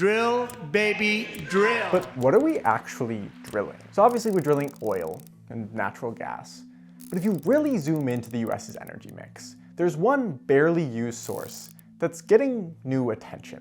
Drill, baby, drill. But what are we actually drilling? So obviously we're drilling oil and natural gas. But if you really zoom into the US's energy mix, there's one barely used source that's getting new attention.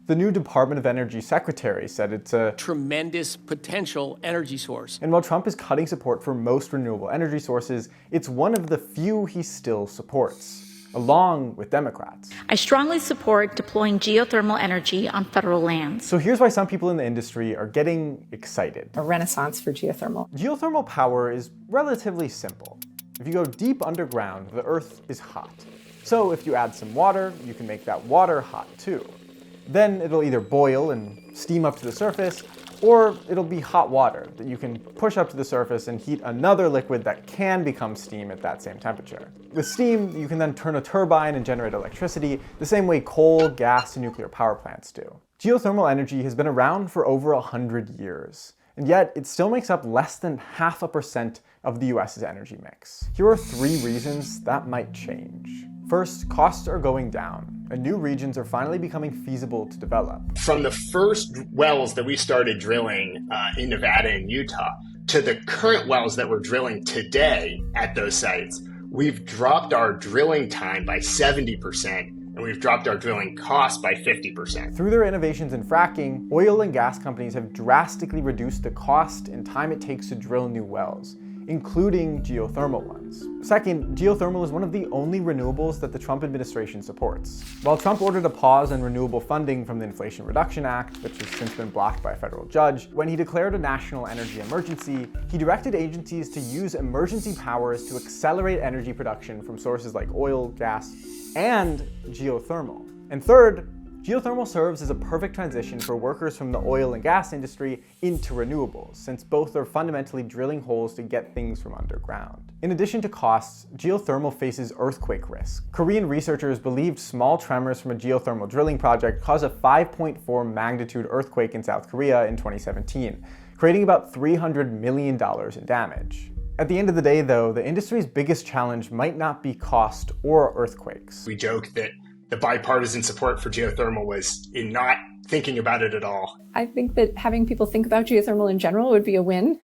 The new Department of Energy secretary said it's a tremendous potential energy source. And while Trump is cutting support for most renewable energy sources, it's one of the few he still supports, along with Democrats. I strongly support deploying geothermal energy on federal lands. So here's why some people in the industry are getting excited. A renaissance for geothermal. Geothermal power is relatively simple. If you go deep underground, the earth is hot. So if you add some water, you can make that water hot too. Then it'll either boil and steam up to the surface, or it'll be hot water that you can push up to the surface and heat another liquid that can become steam at that same temperature. With steam, you can then turn a turbine and generate electricity the same way coal, gas, and nuclear power plants do. Geothermal energy has been around for over 100 years, and yet it still makes up less than 0.5% of the US's energy mix. Here are 3 reasons that might change. First, costs are going down, and new regions are finally becoming feasible to develop. From the first wells that we started drilling in Nevada and Utah to the current wells that we're drilling today at those sites, we've dropped our drilling time by 70%, and we've dropped our drilling costs by 50%. Through their innovations in fracking, oil and gas companies have drastically reduced the cost and time it takes to drill new wells, including geothermal ones. Second, geothermal is one of the only renewables that the Trump administration supports. While Trump ordered a pause on renewable funding from the Inflation Reduction Act, which has since been blocked by a federal judge, when he declared a national energy emergency, he directed agencies to use emergency powers to accelerate energy production from sources like oil, gas, and geothermal. And third, geothermal serves as a perfect transition for workers from the oil and gas industry into renewables, since both are fundamentally drilling holes to get things from underground. In addition to costs, geothermal faces earthquake risk. Korean researchers believed small tremors from a geothermal drilling project caused a 5.4 magnitude earthquake in South Korea in 2017, creating about $300 million in damage. At the end of the day, though, the industry's biggest challenge might not be cost or earthquakes. We joke that the bipartisan support for geothermal was in not thinking about it at all. I think that having people think about geothermal in general would be a win.